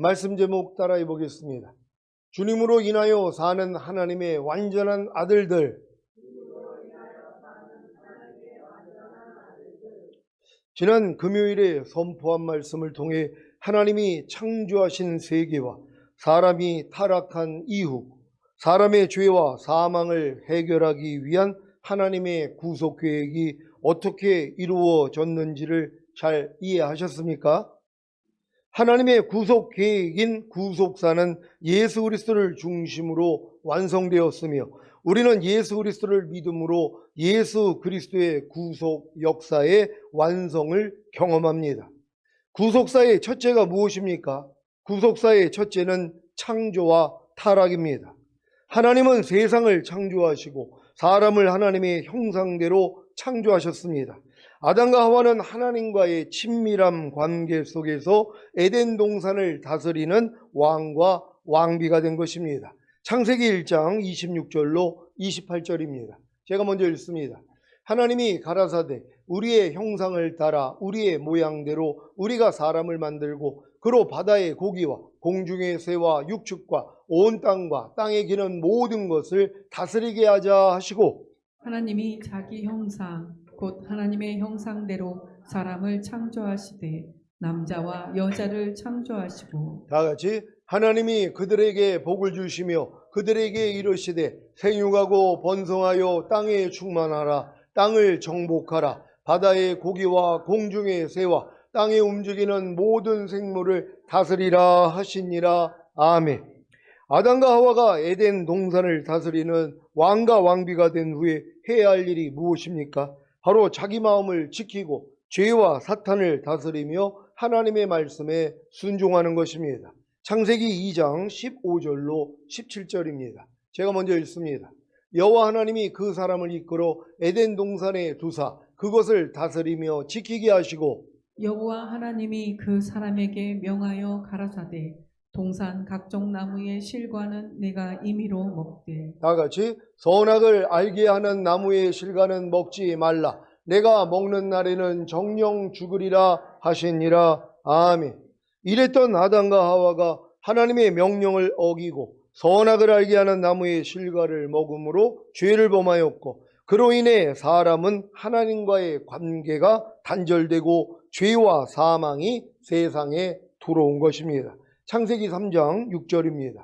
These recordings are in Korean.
말씀 제목 따라해 보겠습니다. 주님으로 인하여 사는 하나님의 완전한 아들들. 지난 금요일에 선포한 말씀을 통해 하나님이 창조하신 세계와 사람이 타락한 이후 사람의 죄와 사망을 해결하기 위한 하나님의 구속 계획이 어떻게 이루어졌는지를 잘 이해하셨습니까? 하나님의 구속 계획인 구속사는 예수 그리스도를 중심으로 완성되었으며 우리는 예수 그리스도를 믿음으로 예수 그리스도의 구속 역사의 완성을 경험합니다. 구속사의 첫째가 무엇입니까? 구속사의 첫째는 창조와 타락입니다. 하나님은 세상을 창조하시고 사람을 하나님의 형상대로 창조하셨습니다. 아담과 하와는 하나님과의 친밀한 관계 속에서 에덴 동산을 다스리는 왕과 왕비가 된 것입니다. 창세기 1장 26절로 28절입니다. 제가 먼저 읽습니다. 하나님이 가라사대 우리의 형상을 따라 우리의 모양대로 우리가 사람을 만들고 그로 바다의 고기와 공중의 새와 육축과 온 땅과 땅에 기는 모든 것을 다스리게 하자 하시고, 하나님이 자기 형상 곧 하나님의 형상대로 사람을 창조하시되 남자와 여자를 창조하시고, 다 같이 하나님이 그들에게 복을 주시며 그들에게 이르시되 생육하고 번성하여 땅에 충만하라. 땅을 정복하라. 바다의 고기와 공중의 새와 땅에 움직이는 모든 생물을 다스리라 하시니라. 아멘. 아담과 하와가 에덴 동산을 다스리는 왕과 왕비가 된 후에 해야 할 일이 무엇입니까? 바로 자기 마음을 지키고 죄와 사탄을 다스리며 하나님의 말씀에 순종하는 것입니다. 창세기 2장 15절로 17절입니다. 제가 먼저 읽습니다. 여호와 하나님이 그 사람을 이끌어 에덴 동산에 두사 그것을 다스리며 지키게 하시고, 여호와 하나님이 그 사람에게 명하여 가라사대 동산 각종 나무의 실과는 내가 임의로 먹되, 다 같이 선악을 알게 하는 나무의 실과는 먹지 말라. 내가 먹는 날에는 정령 죽으리라 하시니라. 아멘. 이랬던 아담과 하와가 하나님의 명령을 어기고 선악을 알게 하는 나무의 실과를 먹음으로 죄를 범하였고, 그로 인해 사람은 하나님과의 관계가 단절되고 죄와 사망이 세상에 들어온 것입니다. 창세기 3장 6절입니다.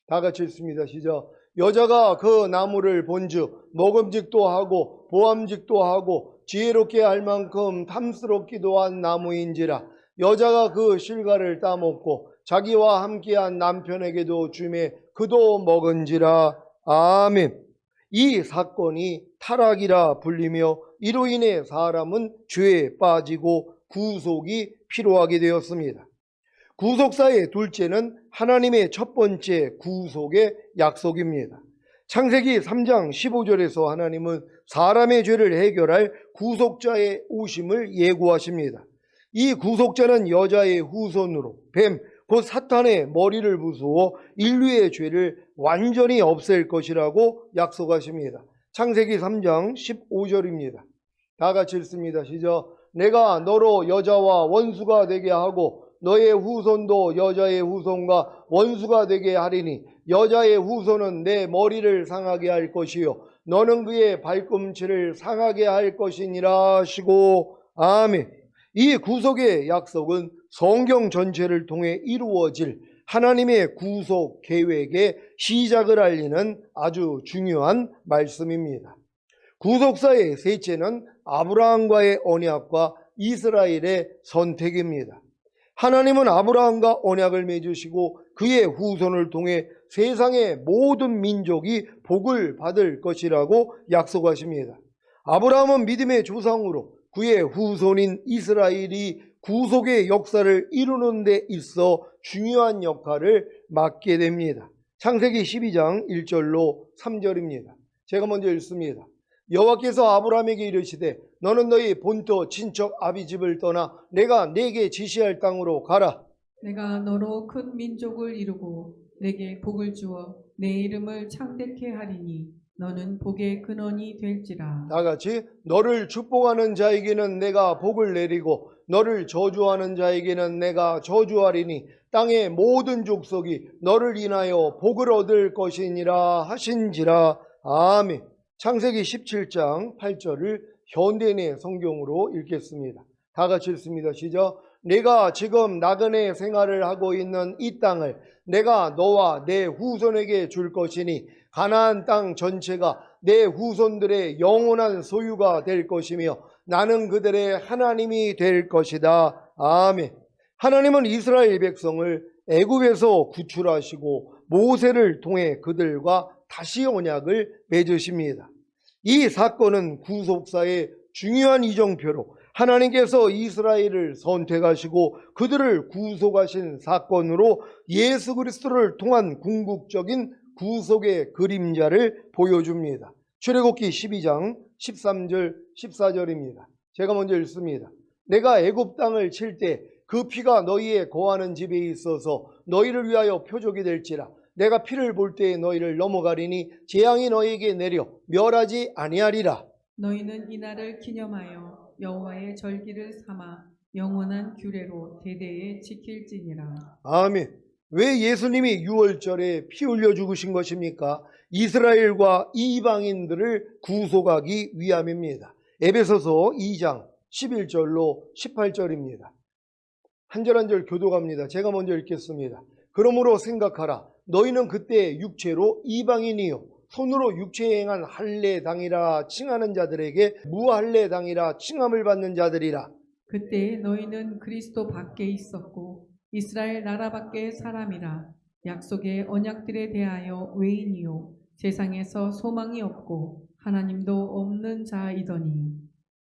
다 같이 읽습니다. 시작. 여자가 그 나무를 본즉 먹음직도 하고 보암직도 하고 지혜롭게 할 만큼 탐스럽기도 한 나무인지라. 여자가 그 실과를 따먹고 자기와 함께한 남편에게도 주매 그도 먹은지라. 아멘. 이 사건이 타락이라 불리며 이로 인해 사람은 죄에 빠지고 구속이 필요하게 되었습니다. 구속사의 둘째는 하나님의 첫 번째 구속의 약속입니다. 창세기 3장 15절에서 하나님은 사람의 죄를 해결할 구속자의 오심을 예고하십니다. 이 구속자는 여자의 후손으로 뱀, 곧 사탄의 머리를 부수어 인류의 죄를 완전히 없앨 것이라고 약속하십니다. 창세기 3장 15절입니다. 다 같이 읽습니다. 시작. 내가 너로 여자와 원수가 되게 하고 너의 후손도 여자의 후손과 원수가 되게 하리니 여자의 후손은 내 머리를 상하게 할 것이요 너는 그의 발꿈치를 상하게 할 것이니라 하시고. 아멘. 이 구속의 약속은 성경 전체를 통해 이루어질 하나님의 구속 계획의 시작을 알리는 아주 중요한 말씀입니다. 구속사의 셋째는 아브라함과의 언약과 이스라엘의 선택입니다. 하나님은 아브라함과 언약을 맺으시고 그의 후손을 통해 세상의 모든 민족이 복을 받을 것이라고 약속하십니다. 아브라함은 믿음의 조상으로 그의 후손인 이스라엘이 구속의 역사를 이루는 데 있어 중요한 역할을 맡게 됩니다. 창세기 12장 1절로 3절입니다. 제가 먼저 읽습니다. 여호와께서 아브라함에게 이르시되 너는 너희 본토 친척 아비 집을 떠나 내가 네게 지시할 땅으로 가라. 내가 너로 큰 민족을 이루고 내게 복을 주어 내 이름을 창대케 하리니 너는 복의 근원이 될지라. 다 같이 너를 축복하는 자에게는 내가 복을 내리고 너를 저주하는 자에게는 내가 저주하리니 땅의 모든 족속이 너를 인하여 복을 얻을 것이니라 하신지라. 아멘. 창세기 17장 8절을 현대인의 성경으로 읽겠습니다. 다 같이 읽습니다. 시작. 내가 지금 나그네 생활을 하고 있는 이 땅을 내가 너와 내 후손에게 줄 것이니 가나안 땅 전체가 내 후손들의 영원한 소유가 될 것이며 나는 그들의 하나님이 될 것이다. 아멘. 하나님은 이스라엘 백성을 애굽에서 구출하시고 모세를 통해 그들과 다시 언약을 맺으십니다. 이 사건은 구속사의 중요한 이정표로 하나님께서 이스라엘을 선택하시고 그들을 구속하신 사건으로 예수 그리스도를 통한 궁극적인 구속의 그림자를 보여줍니다. 출애굽기 12장 13절 14절입니다. 제가 먼저 읽습니다. 내가 애굽 땅을 칠 때 그 피가 너희의 거하는 집에 있어서 너희를 위하여 표적이 될지라. 내가 피를 볼 때에 너희를 넘어가리니 재앙이 너희에게 내려 멸하지 아니하리라. 너희는 이날을 기념하여 여호와의 절기를 삼아 영원한 규례로 대대에 지킬지니라. 아멘. 왜 예수님이 6월절에 피 흘려 죽으신 것입니까? 이스라엘과 이방인들을 구속하기 위함입니다. 에베소서 2장 11절로 18절입니다. 한 절 한 절 교독합니다. 제가 먼저 읽겠습니다. 그러므로 생각하라. 너희는 그때 육체로 이방인이요 손으로 육체에 행한 할례당이라 칭하는 자들에게 무할례당이라 칭함을 받는 자들이라. 그때 너희는 그리스도 밖에 있었고 이스라엘 나라 밖의 사람이라. 약속의 언약들에 대하여 외인이요 세상에서 소망이 없고 하나님도 없는 자이더니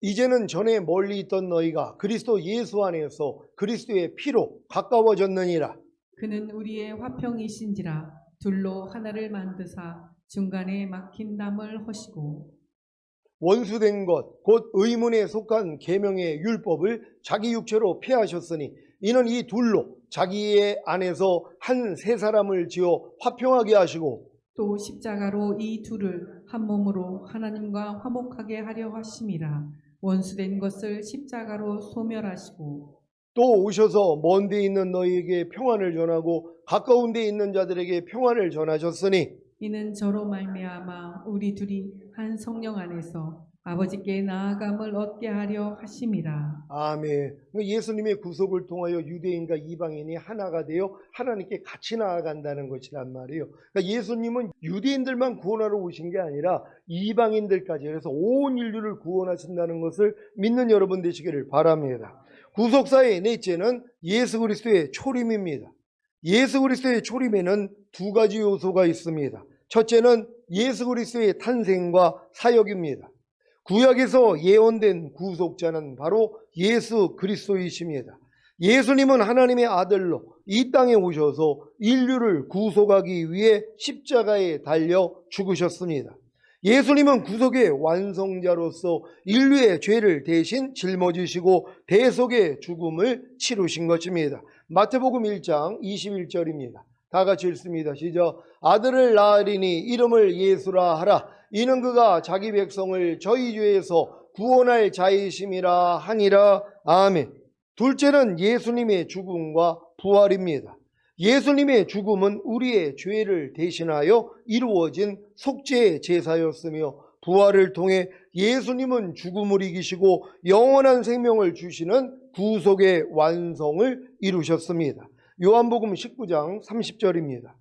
이제는 전에 멀리 있던 너희가 그리스도 예수 안에서 그리스도의 피로 가까워졌느니라. 그는 우리의 화평이신지라. 둘로 하나를 만드사 중간에 막힌 담을 허시고 원수된 것 곧 의문에 속한 계명의 율법을 자기 육체로 폐하셨으니 이는 이 둘로 자기의 안에서 한 세 사람을 지어 화평하게 하시고 또 십자가로 이 둘을 한 몸으로 하나님과 화목하게 하려 하심이라. 원수된 것을 십자가로 소멸하시고 또 오셔서 먼 데 있는 너희에게 평안을 전하고 가까운 데 있는 자들에게 평안을 전하셨으니 이는 저로 말미암아 우리 둘이 한 성령 안에서 아버지께 나아감을 얻게 하려 하심이라. 아멘. 예수님의 구속을 통하여 유대인과 이방인이 하나가 되어 하나님께 같이 나아간다는 것이란 말이에요. 그러니까 예수님은 유대인들만 구원하러 오신 게 아니라 이방인들까지, 그래서 온 인류를 구원하신다는 것을 믿는 여러분 되시기를 바랍니다. 구속사의 넷째는 예수 그리스도의 초림입니다. 예수 그리스도의 초림에는 두 가지 요소가 있습니다. 첫째는 예수 그리스도의 탄생과 사역입니다. 구약에서 예언된 구속자는 바로 예수 그리스도이십니다. 예수님은 하나님의 아들로 이 땅에 오셔서 인류를 구속하기 위해 십자가에 달려 죽으셨습니다. 예수님은 구속의 완성자로서 인류의 죄를 대신 짊어지시고 대속의 죽음을 치르신 것입니다. 마태복음 1장 21절입니다. 다 같이 읽습니다. 시작. 아들을 낳으리니 이름을 예수라 하라. 이는 그가 자기 백성을 저희 죄에서 구원할 자이심이라 하니라. 아멘. 둘째는 예수님의 죽음과 부활입니다. 예수님의 죽음은 우리의 죄를 대신하여 이루어진 속죄의 제사였으며 부활을 통해 예수님은 죽음을 이기시고 영원한 생명을 주시는 구속의 완성을 이루셨습니다. 요한복음 19장 30절입니다.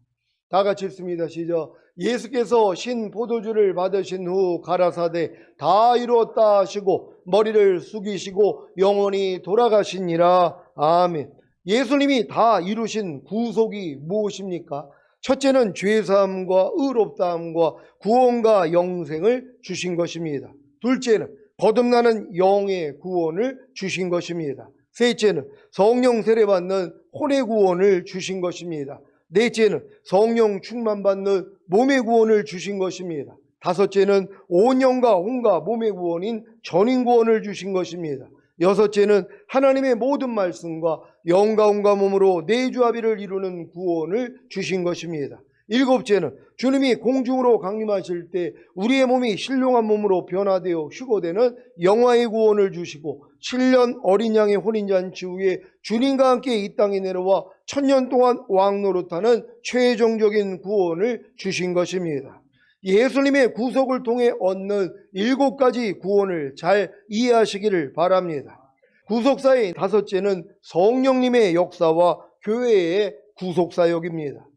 다 같이 읽습니다. 시작. 예수께서 신 포도주를 받으신 후 가라사대 다 이루었다 하시고 머리를 숙이시고 영원히 돌아가시니라. 아멘. 예수님이 다 이루신 구속이 무엇입니까? 첫째는 죄사함과 의롭다함과 구원과 영생을 주신 것입니다. 둘째는 거듭나는 영의 구원을 주신 것입니다. 셋째는 성령 세례받는 혼의 구원을 주신 것입니다. 넷째는 성령 충만받는 몸의 구원을 주신 것입니다. 다섯째는 온 영과 혼과 몸의 구원인 전인 구원을 주신 것입니다. 여섯째는 하나님의 모든 말씀과 영과 혼과 몸으로 내주합의를 이루는 구원을 주신 것입니다. 일곱째는 주님이 공중으로 강림하실 때 우리의 몸이 신령한 몸으로 변화되어 휴거되는 영화의 구원을 주시고 7년 어린 양의 혼인잔치 후에 주님과 함께 이 땅에 내려와 1000년 동안 왕 노릇하는 최종적인 구원을 주신 것입니다. 예수님의 구속을 통해 얻는 7가지 구원을 잘 이해하시기를 바랍니다. 구속사의 다섯째는 성령님의 역사와 교회의 구속사역입니다.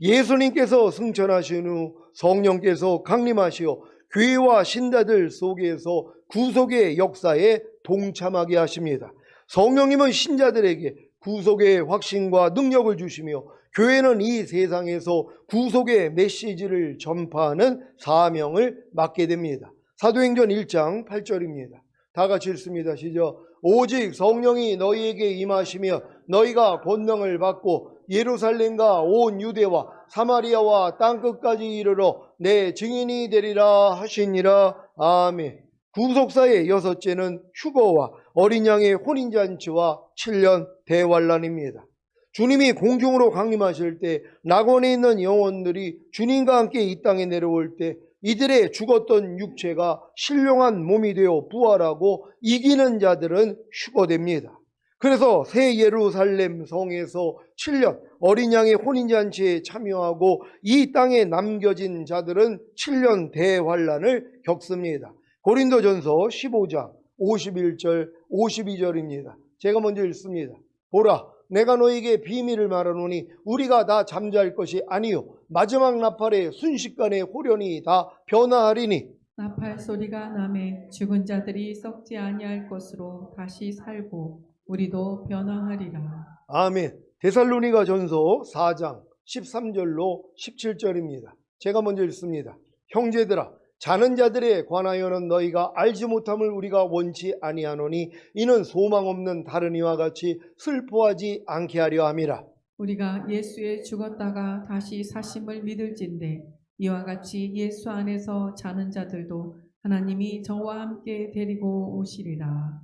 예수님께서 승천하신 후 성령께서 강림하시어 교회와 신자들 속에서 구속의 역사에 동참하게 하십니다. 성령님은 신자들에게 구속의 확신과 능력을 주시며 교회는 이 세상에서 구속의 메시지를 전파하는 사명을 맡게 됩니다. 사도행전 1장 8절입니다. 다 같이 읽습니다. 시작. 오직 성령이 너희에게 임하시며 너희가 권능을 받고 예루살렘과 온 유대와 사마리아와 땅끝까지 이르러 내 증인이 되리라 하시니라. 아멘. 구속사의 여섯째는 휴거와 어린 양의 혼인잔치와 7년 대환란입니다. 주님이 공중으로 강림하실 때 낙원에 있는 영혼들이 주님과 함께 이 땅에 내려올 때 이들의 죽었던 육체가 신령한 몸이 되어 부활하고 이기는 자들은 휴거됩니다. 그래서 새 예루살렘 성에서 7년 어린 양의 혼인잔치에 참여하고 이 땅에 남겨진 자들은 7년 대환란을 겪습니다. 고린도전서 15장 51절 52절입니다. 제가 먼저 읽습니다. 보라, 내가 너에게 비밀을 말하노니 우리가 다 잠잘 것이 아니요 마지막 나팔에 순식간에 호련히 다 변화하리니. 나팔 소리가 나매 죽은 자들이 썩지 아니할 것으로 다시 살고 우리도 변화하리라. 아멘. 데살로니가 전서 4장 13절로 17절입니다. 제가 먼저 읽습니다. 형제들아, 자는 자들에 관하여는 너희가 알지 못함을 우리가 원치 아니하노니 이는 소망 없는 다른 이와 같이 슬퍼하지 않게 하려 함이라. 우리가 예수에 죽었다가 다시 사심을 믿을진대 이와 같이 예수 안에서 자는 자들도 하나님이 저와 함께 데리고 오시리라.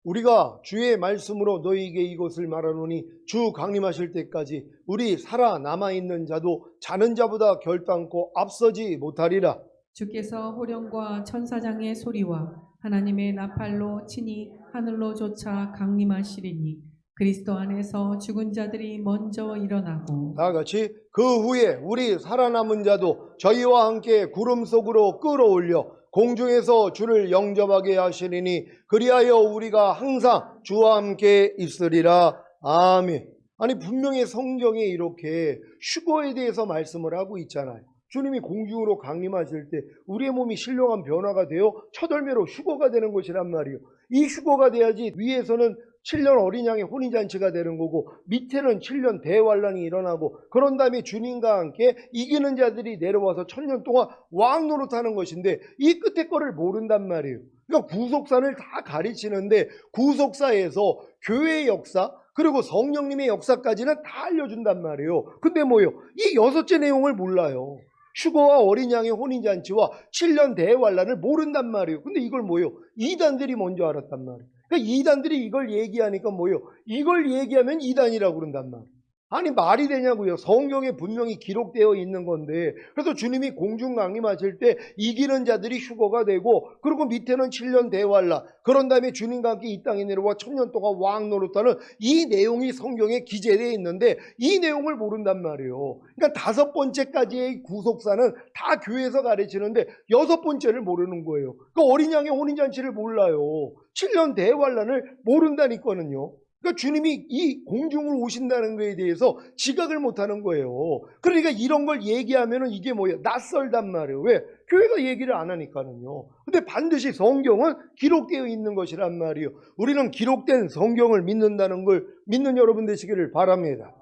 우리가 주의 말씀으로 너희에게 이것을 말하노니 주 강림하실 때까지 우리 살아남아 있는 자도 자는 자보다 결단코 앞서지 못하리라. 주께서 호령과 천사장의 소리와 하나님의 나팔로 친히 하늘로 쫓아 강림하시리니 그리스도 안에서 죽은 자들이 먼저 일어나고 다 같이 그 후에 우리 살아남은 자도 저희와 함께 구름 속으로 끌어올려 공중에서 주를 영접하게 하시리니 그리하여 우리가 항상 주와 함께 있으리라. 아멘. 아니 분명히 성경에 이렇게 휴거에 대해서 말씀을 하고 있잖아요. 주님이 공중으로 강림하실 때 우리의 몸이 신령한 변화가 되어 첫월매로 휴거가 되는 것이란 말이에요. 이 휴거가 돼야지 위에서는 7년 어린 양의 혼인잔치가 되는 거고 밑에는 7년 대환란이 일어나고 그런 다음에 주님과 함께 이기는 자들이 내려와서 1000년 동안 왕 노릇하는 것인데 이 끝에 거를 모른단 말이에요. 그러니까 구속사를 다 가르치는데 구속사에서 교회의 역사 그리고 성령님의 역사까지는 다 알려준단 말이에요. 근데 뭐요? 이 여섯째 내용을 몰라요. 휴거와 어린 양의 혼인잔치와 7년 대환란을 모른단 말이에요. 근데 이걸 뭐요? 이단들이 먼저 알았단 말이에요. 그러니까 이단들이 이걸 얘기하니까 뭐요? 이걸 얘기하면 이단이라고 그런단 말이에요. 아니 말이 되냐고요. 성경에 분명히 기록되어 있는 건데 그래서 주님이 공중 강림하실 때 이기는 자들이 휴거가 되고 그리고 밑에는 7년 대환란 그런 다음에 주님과 함께 이 땅에 내려와 1000년 동안 왕 노릇하는 이 내용이 성경에 기재되어 있는데 이 내용을 모른단 말이에요. 그러니까 5번째까지의 구속사는 다 교회에서 가르치는데 6번째를 모르는 거예요. 그 어린 양의 혼인잔치를 몰라요. 7년 대환란을 모른다니까는요. 그러니까 주님이 이 공중으로 오신다는 것에 대해서 지각을 못하는 거예요. 그러니까 이런 걸 얘기하면은 이게 뭐예요? 낯설단 말이에요. 왜? 교회가 얘기를 안 하니까는요. 근데 반드시 성경은 기록되어 있는 것이란 말이에요. 우리는 기록된 성경을 믿는다는 걸 믿는 여러분 되시기를 바랍니다.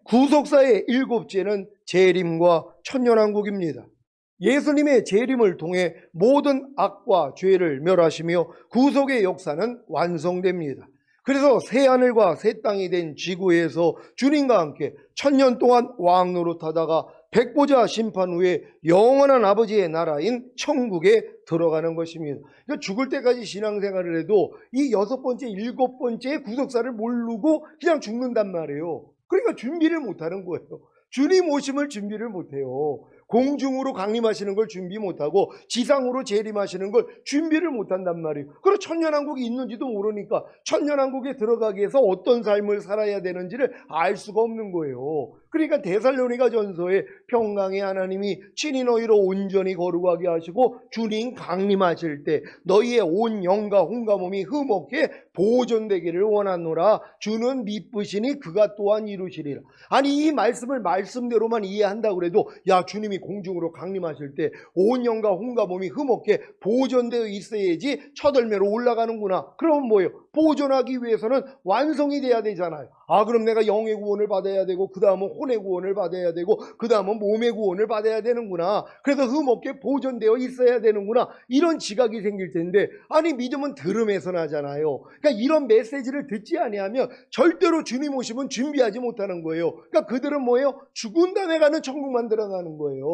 구속사의 7째는 재림과 천년왕국입니다. 예수님의 재림을 통해 모든 악과 죄를 멸하시며 구속의 역사는 완성됩니다. 그래서 새 하늘과 새 땅이 된 지구에서 주님과 함께 1000년 동안 왕 노릇하다가 백보자 심판 후에 영원한 아버지의 나라인 천국에 들어가는 것입니다. 그러니까 죽을 때까지 신앙생활을 해도 이 6번째, 7번째 구속사를 모르고 그냥 죽는단 말이에요. 그러니까 준비를 못하는 거예요. 주님 오심을 준비를 못해요. 공중으로 강림하시는 걸 준비 못하고 지상으로 재림하시는 걸 준비를 못한단 말이에요. 그리고 천년왕국이 있는지도 모르니까 천년왕국에 들어가기 위해서 어떤 삶을 살아야 되는지를 알 수가 없는 거예요. 그러니까 데살로니가 전서에 평강의 하나님이 친히 너희로 온전히 거룩하게 하시고 주님 강림하실 때 너희의 온 영과 혼과 몸이 흠없게 보존되기를 원하노라. 주는 미쁘시니 그가 또한 이루시리라. 아니 이 말씀을 말씀대로만 이해한다고 그래도 야 주님이 공중으로 강림하실 때 온 영과 혼과 몸이 흠없게 보존되어 있어야지 첫 열매로 올라가는구나. 그러면 뭐예요? 보존하기 위해서는 완성이 돼야 되잖아요. 아 그럼 내가 영의 구원을 받아야 되고 그 다음은 혼의 구원을 받아야 되고 그 다음은 몸의 구원을 받아야 되는구나. 그래서 흠없게 보존되어 있어야 되는구나. 이런 지각이 생길 텐데 아니 믿음은 들음에서 나잖아요. 그러니까 이런 메시지를 듣지 아니하면 절대로 주님 오시면 준비하지 못하는 거예요. 그러니까 그들은 뭐예요? 죽은 다음에 가는 천국만 들어가는 거예요.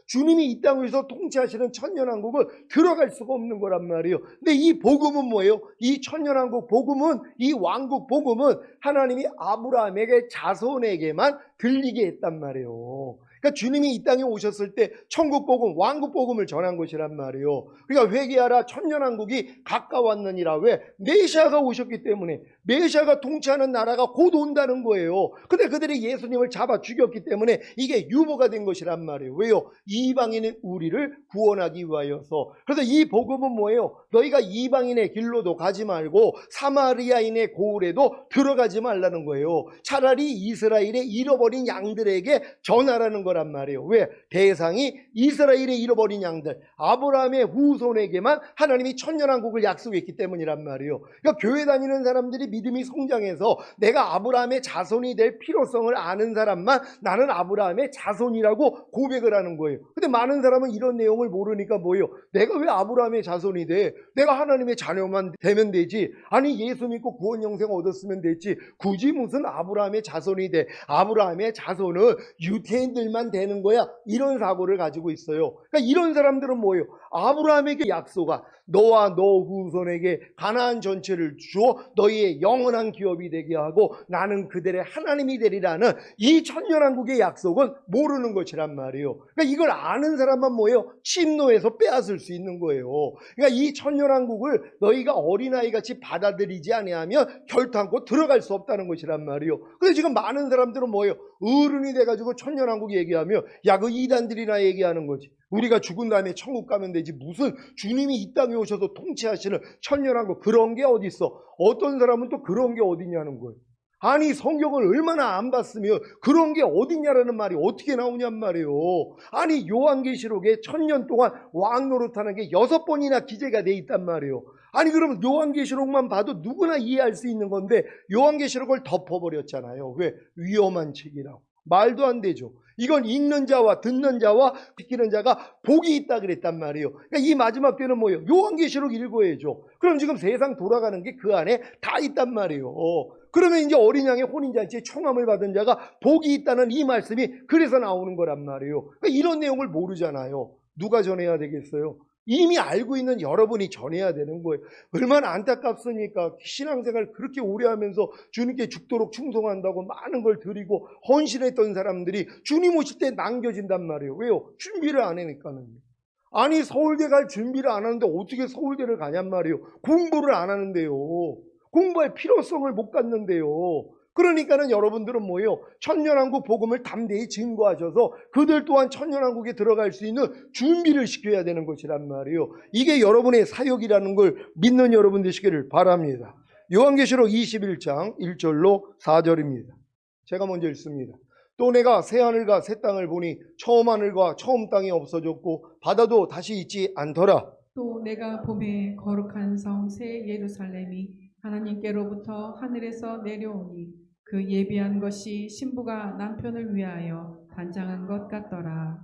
주님이 이 땅에서 통치하시는 천년왕국을 들어갈 수가 없는 거란 말이에요. 근데 이 복음은 뭐예요? 이 천년왕국 복음은, 이 왕국 복음은 하나님이 아브라함에게 자손에게만 들리게 했단 말이에요. 그러니까 주님이 이 땅에 오셨을 때 천국 복음, 왕국 복음을 전한 것이란 말이에요. 그러니까 회개하라 천년왕국이 가까웠느니라. 왜? 메시아가 오셨기 때문에. 메시아가 통치하는 나라가 곧 온다는 거예요. 근데 그들이 예수님을 잡아 죽였기 때문에 이게 유보가 된 것이란 말이에요. 왜요? 이방인인 우리를 구원하기 위하여서. 그래서 이 복음은 뭐예요? 너희가 이방인의 길로도 가지 말고 사마리아인의 고을에도 들어가지 말라는 거예요. 차라리 이스라엘의 잃어버린 양들에게 전하라는 거란 말이에요. 왜? 대상이 이스라엘의 잃어버린 양들, 아브라함의 후손에게만 하나님이 천년왕국을 약속했기 때문이란 말이에요. 그러니까 교회 다니는 사람들이 믿음이 성장해서 내가 아브라함의 자손이 될 필요성을 아는 사람만 나는 아브라함의 자손이라고 고백을 하는 거예요. 근데 많은 사람은 이런 내용을 모르니까 뭐예요? 내가 왜 아브라함의 자손이 돼? 내가 하나님의 자녀만 되면 되지. 아니 예수 믿고 구원 영생 얻었으면 됐지. 굳이 무슨 아브라함의 자손이 돼? 아브라함의 자손은 유대인들만 되는 거야. 이런 사고를 가지고 있어요. 그러니까 이런 사람들은 뭐예요? 아브라함에게 약속아 너와 너 후손에게 가나안 전체를 주어 너희의 영원한 기업이 되게 하고 나는 그들의 하나님이 되리라는 이 천년왕국의 약속은 모르는 것이란 말이에요. 그러니까 이걸 아는 사람만 뭐예요? 침노에서 빼앗을 수 있는 거예요. 그러니까 이 천년왕국을 너희가 어린아이같이 받아들이지 아니하면 결탄코 들어갈 수 없다는 것이란 말이에요. 근데 지금 많은 사람들은 뭐예요? 어른이 돼가지고 천년왕국 얘기하면 야 그 이단들이나 얘기하는 거지. 우리가 죽은 다음에 천국 가면 되지 무슨 주님이 이 땅에 오셔서 통치하시는 천년왕국 그런 게 어디 있어? 어떤 사람은 또 그런 게 어디냐는 거예요. 아니 성경을 얼마나 안 봤으면 그런 게 어디냐라는 말이 어떻게 나오냔 말이에요. 아니 요한계시록에 1000년 동안 왕 노릇하는 게 6번이나 기재가 돼 있단 말이에요. 아니 그러면 요한계시록만 봐도 누구나 이해할 수 있는 건데 요한계시록을 덮어버렸잖아요. 왜? 위험한 책이라고. 말도 안 되죠. 이건 읽는 자와 듣는 자와 지키는 자가 복이 있다 그랬단 말이에요. 그러니까 이 마지막 때는 뭐예요? 요한계시록 읽어야죠. 그럼 지금 세상 돌아가는 게 그 안에 다 있단 말이에요. 그러면 이제 어린 양의 혼인잔치에 청함을 받은 자가 복이 있다는 이 말씀이 그래서 나오는 거란 말이에요. 그러니까 이런 내용을 모르잖아요. 누가 전해야 되겠어요? 이미 알고 있는 여러분이 전해야 되는 거예요. 얼마나 안타깝습니까? 신앙생활 그렇게 오래 하면서 주님께 죽도록 충성한다고 많은 걸 드리고 헌신했던 사람들이 주님 오실 때 남겨진단 말이에요. 왜요? 준비를 안 하니까는. 아니 서울대 갈 준비를 안 하는데 어떻게 서울대를 가냔 말이에요. 공부를 안 하는데요. 공부할 필요성을 못 갖는데요. 그러니까는 여러분들은 뭐예요? 천년왕국 복음을 담대히 증거하셔서 그들 또한 천년왕국에 들어갈 수 있는 준비를 시켜야 되는 것이란 말이에요. 이게 여러분의 사역이라는 걸 믿는 여러분 되시기를 바랍니다. 요한계시록 21장 1절로 4절입니다. 제가 먼저 읽습니다. 또 내가 새 하늘과 새 땅을 보니 처음 하늘과 처음 땅이 없어졌고 바다도 다시 있지 않더라. 또 내가 봄에 거룩한 성 새 예루살렘이 하나님께로부터 하늘에서 내려오니 그 예비한 것이 신부가 남편을 위하여 단장한 것 같더라.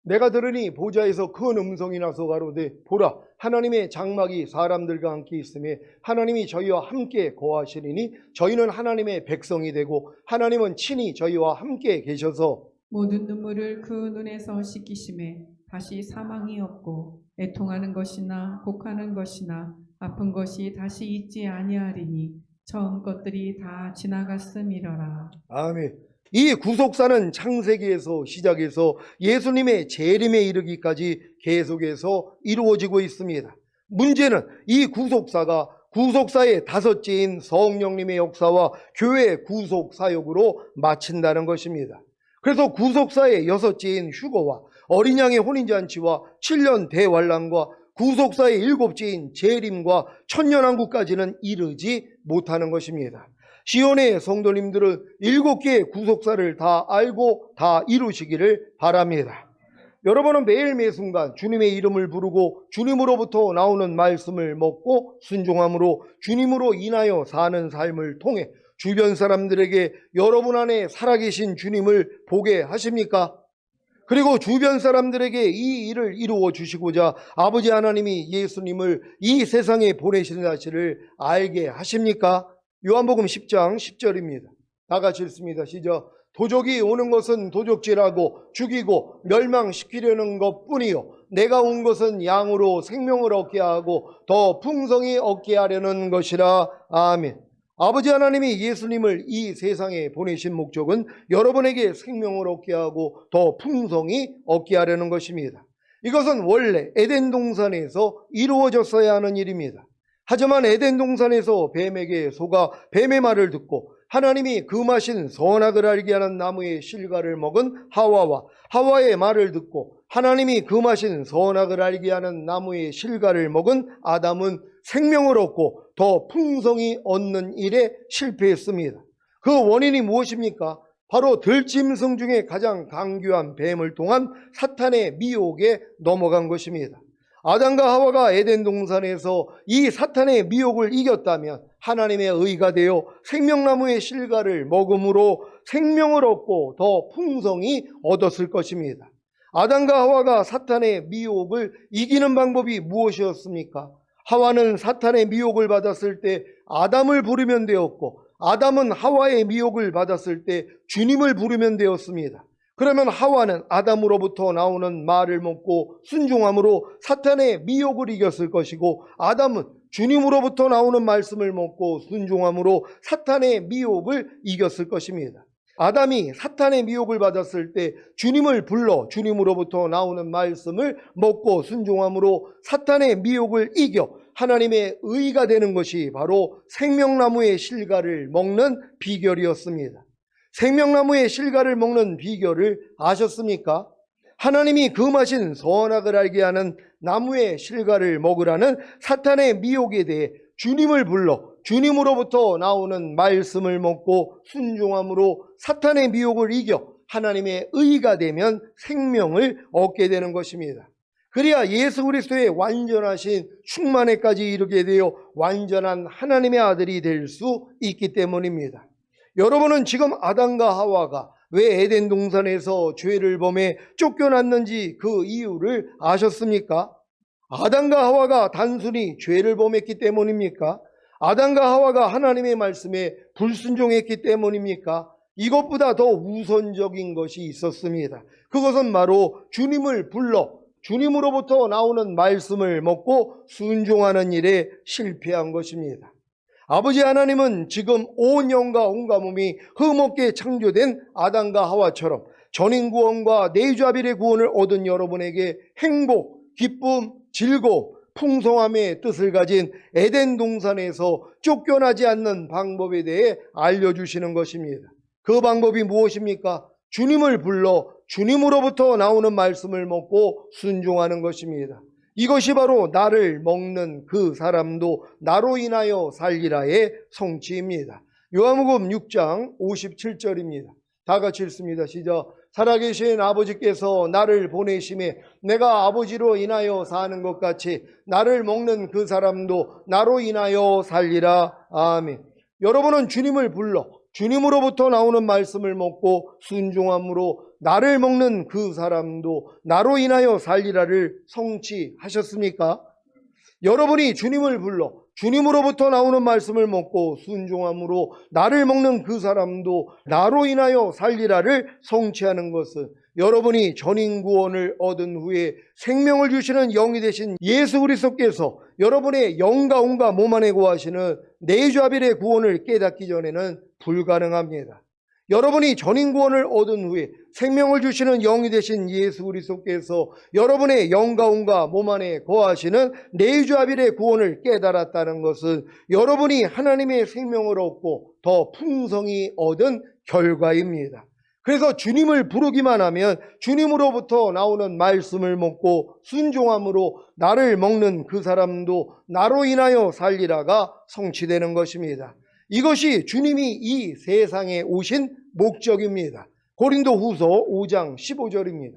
내가 들으니 보좌에서 큰 음성이 나서 가로되 보라 하나님의 장막이 사람들과 함께 있으며 하나님이 저희와 함께 거하시리니 저희는 하나님의 백성이 되고 하나님은 친히 저희와 함께 계셔서 모든 눈물을 그 눈에서 씻기심에 다시 사망이 없고 애통하는 것이나 곡하는 것이나 아픈 것이 다시 있지 아니하리니 처음 것들이 다 지나갔음이러라. 아멘. 이 구속사는 창세기에서 시작해서 예수님의 재림에 이르기까지 계속해서 이루어지고 있습니다. 문제는 이 구속사가 구속사의 다섯째인 성령님의 역사와 교회 구속 사역으로 마친다는 것입니다. 그래서 구속사의 여섯째인 휴거와 어린 양의 혼인잔치와 7년 대환란과 구속사의 일곱째인 재림과 천년왕국까지는 이르지 못하는 것입니다. 시온의 성도님들은 7개의 구속사를 다 알고 다 이루시기를 바랍니다. 여러분은 매일 매순간 주님의 이름을 부르고 주님으로부터 나오는 말씀을 먹고 순종함으로 주님으로 인하여 사는 삶을 통해 주변 사람들에게 여러분 안에 살아계신 주님을 보게 하십니까? 그리고 주변 사람들에게 이 일을 이루어 주시고자 아버지 하나님이 예수님을 이 세상에 보내시는 사실을 알게 하십니까? 요한복음 10장 10절입니다. 다 같이 읽습니다. 시작. 도적이 오는 것은 도적질하고 죽이고 멸망시키려는 것뿐이요 내가 온 것은 양으로 생명을 얻게 하고 더 풍성히 얻게 하려는 것이라. 아멘. 아버지 하나님이 예수님을 이 세상에 보내신 목적은 여러분에게 생명을 얻게 하고 더 풍성히 얻게 하려는 것입니다. 이것은 원래 에덴 동산에서 이루어졌어야 하는 일입니다. 하지만 에덴 동산에서 뱀에게 속아 뱀의 말을 듣고 하나님이 금하신 선악을 알게 하는 나무의 실과를 먹은 하와와 하와의 말을 듣고 하나님이 금하신 선악을 알게 하는 나무의 실과를 먹은 아담은 생명을 얻고 더 풍성히 얻는 일에 실패했습니다. 그 원인이 무엇입니까? 바로 들짐승 중에 가장 강교한 뱀을 통한 사탄의 미혹에 넘어간 것입니다. 아담과 하와가 에덴 동산에서 이 사탄의 미혹을 이겼다면 하나님의 의가 되어 생명나무의 실과를 먹음으로 생명을 얻고 더 풍성히 얻었을 것입니다. 아담과 하와가 사탄의 미혹을 이기는 방법이 무엇이었습니까? 하와는 사탄의 미혹을 받았을 때 아담을 부르면 되었고 아담은 하와의 미혹을 받았을 때 주님을 부르면 되었습니다. 그러면 하와는 아담으로부터 나오는 말을 먹고 순종함으로 사탄의 미혹을 이겼을 것이고 아담은 주님으로부터 나오는 말씀을 먹고 순종함으로 사탄의 미혹을 이겼을 것입니다. 아담이 사탄의 미혹을 받았을 때 주님을 불러 주님으로부터 나오는 말씀을 먹고 순종함으로 사탄의 미혹을 이겨 하나님의 의가 되는 것이 바로 생명나무의 실과를 먹는 비결이었습니다. 생명나무의 실과를 먹는 비결을 아셨습니까? 하나님이 금하신 선악을 알게 하는 나무의 실과를 먹으라는 사탄의 미혹에 대해 주님을 불러 주님으로부터 나오는 말씀을 먹고 순종함으로 사탄의 미혹을 이겨 하나님의 의가 되면 생명을 얻게 되는 것입니다. 그래야 예수 그리스도의 완전하신 충만에까지 이르게 되어 완전한 하나님의 아들이 될 수 있기 때문입니다. 여러분은 지금 아담과 하와가 왜 에덴 동산에서 죄를 범해 쫓겨났는지 그 이유를 아셨습니까? 아담과 하와가 단순히 죄를 범했기 때문입니까? 아담과 하와가 하나님의 말씀에 불순종했기 때문입니까? 이것보다 더 우선적인 것이 있었습니다. 그것은 바로 주님을 불러 주님으로부터 나오는 말씀을 먹고 순종하는 일에 실패한 것입니다. 아버지 하나님은 지금 온 영과 온 가몸이 흠없게 창조된 아담과 하와처럼 전인구원과 내주아벨의 구원을 얻은 여러분에게 행복, 기쁨, 즐거움, 풍성함의 뜻을 가진 에덴 동산에서 쫓겨나지 않는 방법에 대해 알려주시는 것입니다. 그 방법이 무엇입니까? 주님을 불러 주님으로부터 나오는 말씀을 먹고 순종하는 것입니다. 이것이 바로 나를 먹는 그 사람도 나로 인하여 살리라의 성취입니다. 요한복음 6장 57절입니다. 다 같이 읽습니다. 시작. 살아계신 아버지께서 나를 보내심에 내가 아버지로 인하여 사는 것 같이 나를 먹는 그 사람도 나로 인하여 살리라. 아멘. 여러분은 주님을 불러 주님으로부터 나오는 말씀을 먹고 순종함으로 나를 먹는 그 사람도 나로 인하여 살리라를 성취하셨습니까? 여러분이 주님을 불러 주님으로부터 나오는 말씀을 먹고 순종함으로 나를 먹는 그 사람도 나로 인하여 살리라를 성취하는 것은 여러분이 전인구원을 얻은 후에 생명을 주시는 영이 되신 예수 그리스도께서 여러분의 영과 온과 몸 안에 거하시는 내주아벨의 구원을 깨닫기 전에는 불가능합니다. 여러분이 전인구원을 얻은 후에 생명을 주시는 영이 되신 예수 그리스도께서 여러분의 영 가운과 몸 안에 거하시는 내주아빌의 구원을 깨달았다는 것은 여러분이 하나님의 생명을 얻고 더 풍성히 얻은 결과입니다. 그래서 주님을 부르기만 하면 주님으로부터 나오는 말씀을 먹고 순종함으로 나를 먹는 그 사람도 나로 인하여 살리라가 성취되는 것입니다. 이것이 주님이 이 세상에 오신 목적입니다. 고린도후서 5장 15절입니다.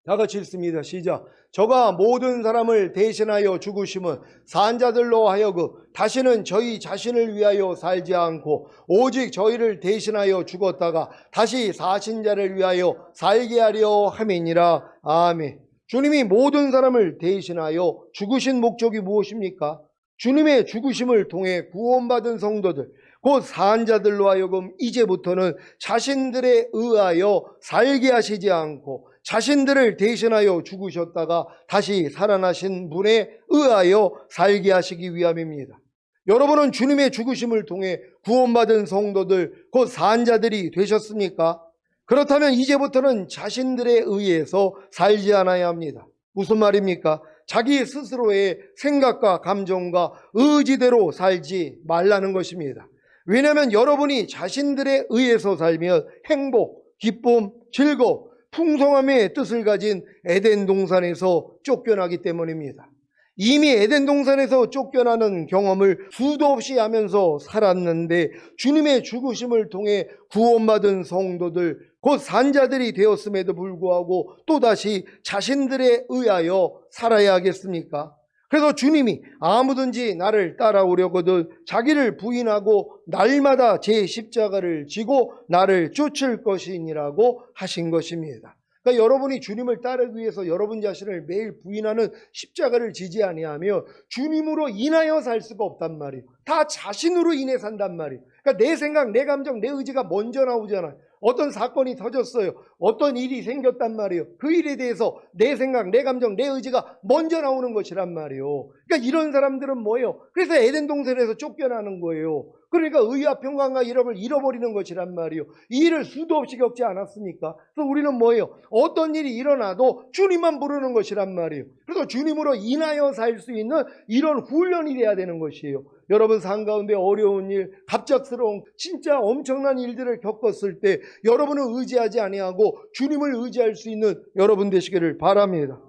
다 같이 읽습니다. 시작. 저가 모든 사람을 대신하여 죽으심은 산자들로 하여금 다시는 저희 자신을 위하여 살지 않고 오직 저희를 대신하여 죽었다가 다시 사신 자를 위하여 살게 하려 함이니라. 아멘. 주님이 모든 사람을 대신하여 죽으신 목적이 무엇입니까? 주님의 죽으심을 통해 구원받은 성도들, 곧 산자들로 하여금 이제부터는 자신들에 의하여 살게 하시지 않고 자신들을 대신하여 죽으셨다가 다시 살아나신 분에 의하여 살게 하시기 위함입니다. 여러분은 주님의 죽으심을 통해 구원받은 성도들, 곧 산자들이 되셨습니까? 그렇다면 이제부터는 자신들에 의해서 살지 않아야 합니다. 무슨 말입니까? 자기 스스로의 생각과 감정과 의지대로 살지 말라는 것입니다. 왜냐하면 여러분이 자신들에 의해서 살면 행복, 기쁨, 즐거움, 풍성함의 뜻을 가진 에덴 동산에서 쫓겨나기 때문입니다. 이미 에덴 동산에서 쫓겨나는 경험을 수도 없이 하면서 살았는데 주님의 죽으심을 통해 구원받은 성도들, 곧 산자들이 되었음에도 불구하고 또다시 자신들에 의하여 살아야 하겠습니까? 그래서 주님이 아무든지 나를 따라오려거든 자기를 부인하고 날마다 제 십자가를 지고 나를 쫓을 것이니라고 하신 것입니다. 그러니까 여러분이 주님을 따르기 위해서 여러분 자신을 매일 부인하는 십자가를 지지 아니하며 주님으로 인하여 살 수가 없단 말이에요. 다 자신으로 인해 산단 말이에요. 그러니까 내 생각, 내 감정, 내 의지가 먼저 나오잖아요. 어떤 사건이 터졌어요. 어떤 일이 생겼단 말이에요. 그 일에 대해서 내 생각, 내 감정, 내 의지가 먼저 나오는 것이란 말이에요. 그러니까 이런 사람들은 뭐예요? 그래서 에덴 동산에서 쫓겨나는 거예요. 그러니까 의와 평강과 이름을 잃어버리는 것이란 말이에요. 이 일을 수도 없이 겪지 않았습니까? 그래서 우리는 뭐예요? 어떤 일이 일어나도 주님만 부르는 것이란 말이에요. 그래서 주님으로 인하여 살 수 있는 이런 훈련이 돼야 되는 것이에요. 여러분 삶 가운데 어려운 일, 갑작스러운 진짜 엄청난 일들을 겪었을 때 여러분은 의지하지 아니하고 주님을 의지할 수 있는 여러분 되시기를 바랍니다.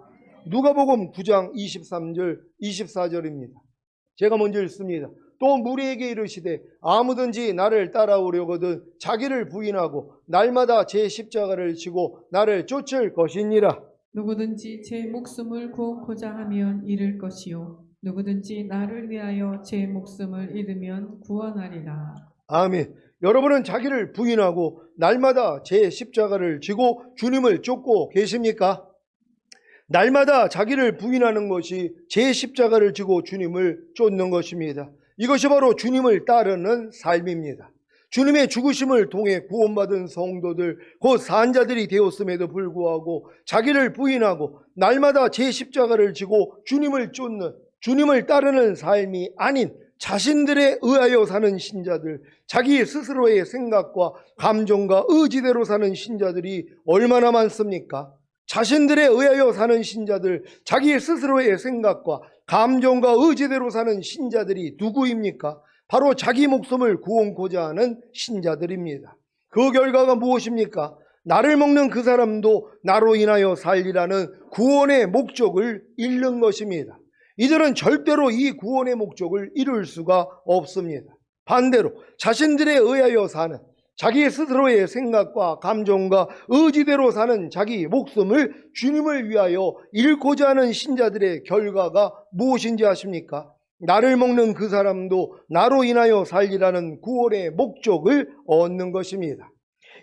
누가복음 9장 23절 24절입니다. 제가 먼저 읽습니다. 또 무리에게 이르시되 아무든지 나를 따라오려거든 자기를 부인하고 날마다 제 십자가를 지고 나를 쫓을 것이니라. 누구든지 제 목숨을 구원코자 하면 잃을 것이요 누구든지 나를 위하여 제 목숨을 잃으면 구원하리라. 아멘. 여러분은 자기를 부인하고 날마다 제 십자가를 지고 주님을 쫓고 계십니까? 날마다 자기를 부인하는 것이 제 십자가를 지고 주님을 쫓는 것입니다. 이것이 바로 주님을 따르는 삶입니다. 주님의 죽으심을 통해 구원받은 성도들, 곧 산자들이 되었음에도 불구하고 자기를 부인하고 날마다 제 십자가를 지고 주님을 쫓는, 주님을 따르는 삶이 아닌 자신들에 의하여 사는 신자들, 자기 스스로의 생각과 감정과 의지대로 사는 신자들이 얼마나 많습니까? 자신들에 의하여 사는 신자들, 자기 스스로의 생각과 감정과 의지대로 사는 신자들이 누구입니까? 바로 자기 목숨을 구원코자 하는 신자들입니다. 그 결과가 무엇입니까? 나를 먹는 그 사람도 나로 인하여 살리라는 구원의 목적을 잃는 것입니다. 이들은 절대로 이 구원의 목적을 이룰 수가 없습니다. 반대로 자신들에 의하여 사는, 자기 스스로의 생각과 감정과 의지대로 사는 자기 목숨을 주님을 위하여 잃고자 하는 신자들의 결과가 무엇인지 아십니까? 나를 먹는 그 사람도 나로 인하여 살리라는 구원의 목적을 얻는 것입니다.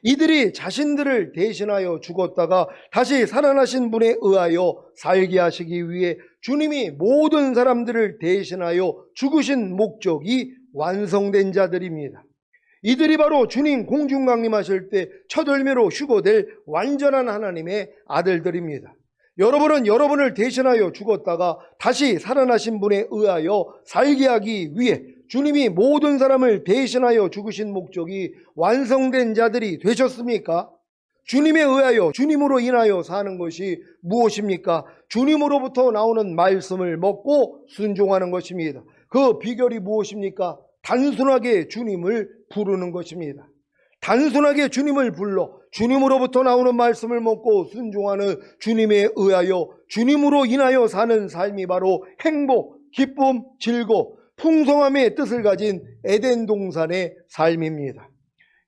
이들이 자신들을 대신하여 죽었다가 다시 살아나신 분에 의하여 살게 하시기 위해 주님이 모든 사람들을 대신하여 죽으신 목적이 완성된 자들입니다. 이들이 바로 주님 공중 강림하실 때 첫 열매로 휴거될 완전한 하나님의 아들들입니다. 여러분은 여러분을 대신하여 죽었다가 다시 살아나신 분에 의하여 살게 하기 위해 주님이 모든 사람을 대신하여 죽으신 목적이 완성된 자들이 되셨습니까? 주님에 의하여, 주님으로 인하여 사는 것이 무엇입니까? 주님으로부터 나오는 말씀을 먹고 순종하는 것입니다. 그 비결이 무엇입니까? 단순하게 주님을 부르는 것입니다. 단순하게 주님을 불러 주님으로부터 나오는 말씀을 먹고 순종하는 주님에 의하여 주님으로 인하여 사는 삶이 바로 행복, 기쁨, 즐거움, 풍성함의 뜻을 가진 에덴 동산의 삶입니다.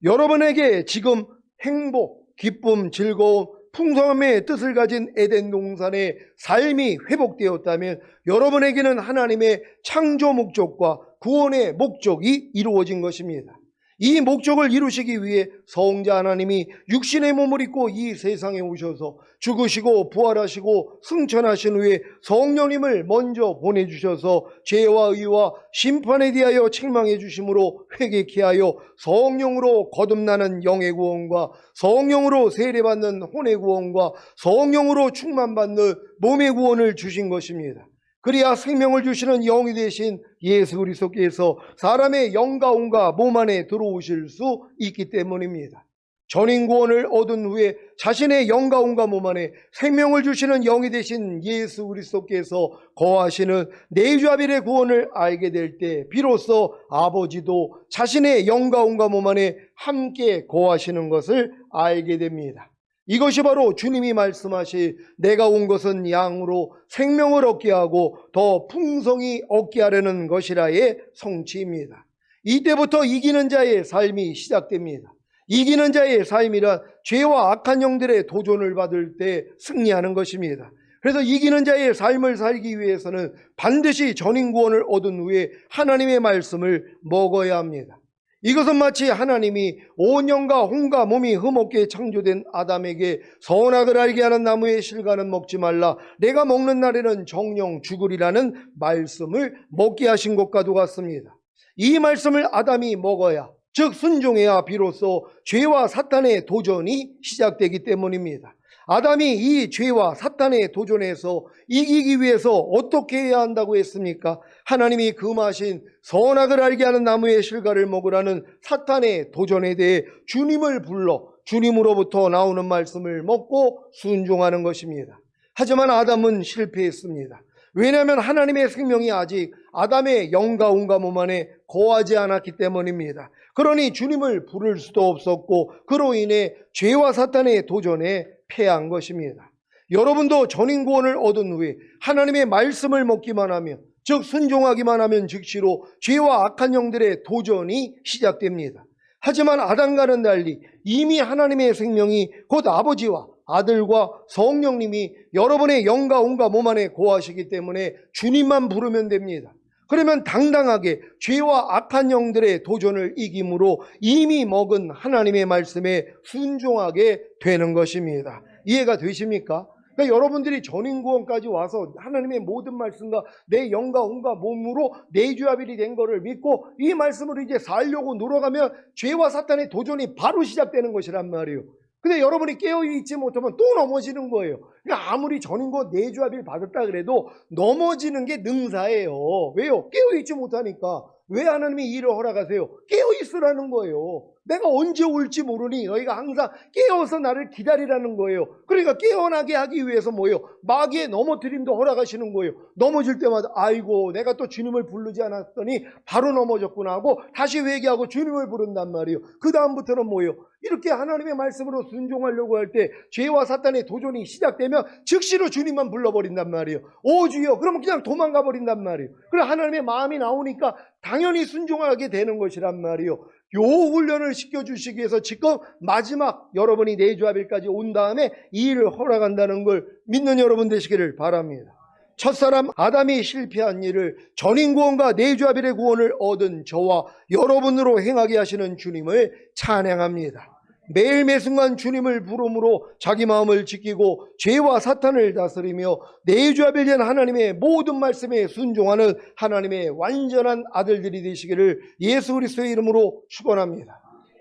여러분에게 지금 행복, 기쁨, 즐거움, 풍성함의 뜻을 가진 에덴 동산의 삶이 회복되었다면 여러분에게는 하나님의 창조 목적과 구원의 목적이 이루어진 것입니다. 이 목적을 이루시기 위해 성자 하나님이 육신의 몸을 입고 이 세상에 오셔서 죽으시고 부활하시고 승천하신 후에 성령님을 먼저 보내주셔서 죄와 의와 심판에 대하여 책망해 주심으로 회개케 하여 성령으로 거듭나는 영의 구원과 성령으로 세례받는 혼의 구원과 성령으로 충만받는 몸의 구원을 주신 것입니다. 그리야 생명을 주시는 영이 되신 예수 그리스도께서 사람의 영과 온과 몸 안에 들어오실 수 있기 때문입니다. 전인 구원을 얻은 후에 자신의 영과 온과 몸 안에 생명을 주시는 영이 되신 예수 그리스도께서 거하시는 내주아벨의 구원을 알게 될 때 비로소 아버지도 자신의 영과 온과 몸 안에 함께 거하시는 것을 알게 됩니다. 이것이 바로 주님이 말씀하신 내가 온 것은 양으로 생명을 얻게 하고 더 풍성히 얻게 하려는 것이라의 성취입니다. 이때부터 이기는 자의 삶이 시작됩니다. 이기는 자의 삶이란 죄와 악한 영들의 도전을 받을 때 승리하는 것입니다. 그래서 이기는 자의 삶을 살기 위해서는 반드시 전인 구원을 얻은 후에 하나님의 말씀을 먹어야 합니다. 이것은 마치 하나님이 온 영과 혼과 몸이 흠없게 창조된 아담에게 선악을 알게 하는 나무의 실과는 먹지 말라, 내가 먹는 날에는 정령 죽으리라는 말씀을 먹게 하신 것과도 같습니다. 이 말씀을 아담이 먹어야, 즉 순종해야 비로소 죄와 사탄의 도전이 시작되기 때문입니다. 아담이 이 죄와 사탄의 도전에서 이기기 위해서 어떻게 해야 한다고 했습니까? 하나님이 금하신 선악을 알게 하는 나무의 실과를 먹으라는 사탄의 도전에 대해 주님을 불러 주님으로부터 나오는 말씀을 먹고 순종하는 것입니다. 하지만 아담은 실패했습니다. 왜냐하면 하나님의 생명이 아직 아담의 영과 온과 몸 안에 거하지 않았기 때문입니다. 그러니 주님을 부를 수도 없었고 그로 인해 죄와 사탄의 도전에 패한 것입니다. 여러분도 전인 구원을 얻은 후에 하나님의 말씀을 먹기만 하면, 즉 순종하기만 하면 즉시로 죄와 악한 영들의 도전이 시작됩니다. 하지만 아담과는 달리 이미 하나님의 생명이 곧 아버지와 아들과 성령님이 여러분의 영과 온과 몸 안에 거하시기 때문에 주님만 부르면 됩니다. 그러면 당당하게 죄와 악한 영들의 도전을 이김으로 이미 먹은 하나님의 말씀에 순종하게 되는 것입니다. 이해가 되십니까? 그러니까 여러분들이 전인구원까지 와서 하나님의 모든 말씀과 내 영과 온과 몸으로 내주아벨이 된 것을 믿고 이 말씀을 이제 살려고 늘어가면 죄와 사탄의 도전이 바로 시작되는 것이란 말이에요. 근데 여러분이 깨어있지 못하면 또 넘어지는 거예요. 그러니까 아무리 전인과 내주아벨 받았다 그래도 넘어지는 게 능사예요. 왜요? 깨어있지 못하니까. 왜 하나님이 일을 허락하세요? 깨어있으라는 거예요. 내가 언제 올지 모르니 너희가 항상 깨어서 나를 기다리라는 거예요. 그러니까 깨어나게 하기 위해서 뭐예요? 마귀의 넘어뜨림도 허락하시는 거예요. 넘어질 때마다 아이고 내가 또 주님을 부르지 않았더니 바로 넘어졌구나 하고 다시 회개하고 주님을 부른단 말이에요. 그 다음부터는 뭐예요? 이렇게 하나님의 말씀으로 순종하려고 할 때 죄와 사탄의 도전이 시작되면 즉시로 주님만 불러버린단 말이에요. 오 주여, 그러면 그냥 도망가 버린단 말이에요. 그래 하나님의 마음이 나오니까 당연히 순종하게 되는 것이란 말이에요. 요 훈련을 시켜주시기 위해서 지금 마지막 여러분이 내주아벨까지 온 다음에 이 일을 허락한다는 걸 믿는 여러분 되시기를 바랍니다. 첫사람 아담이 실패한 일을 전인구원과 내주아벨의 구원을 얻은 저와 여러분으로 행하게 하시는 주님을 찬양합니다. 매일 매순간 주님을 부름으로 자기 마음을 지키고 죄와 사탄을 다스리며 내주아벨 된 하나님의 모든 말씀에 순종하는 하나님의 완전한 아들들이 되시기를 예수 그리스도의 이름으로 축원합니다.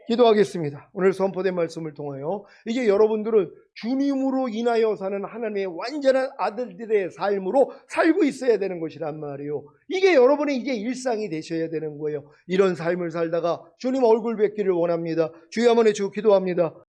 기도하겠습니다. 오늘 선포된 말씀을 통하여 이제 여러분들은 주님으로 인하여 사는 하나님의 완전한 아들들의 삶으로 살고 있어야 되는 것이란 말이에요. 이게 여러분의 이제 일상이 되셔야 되는 거예요. 이런 삶을 살다가 주님 얼굴 뵙기를 원합니다. 주여 한번 해주고 기도합니다.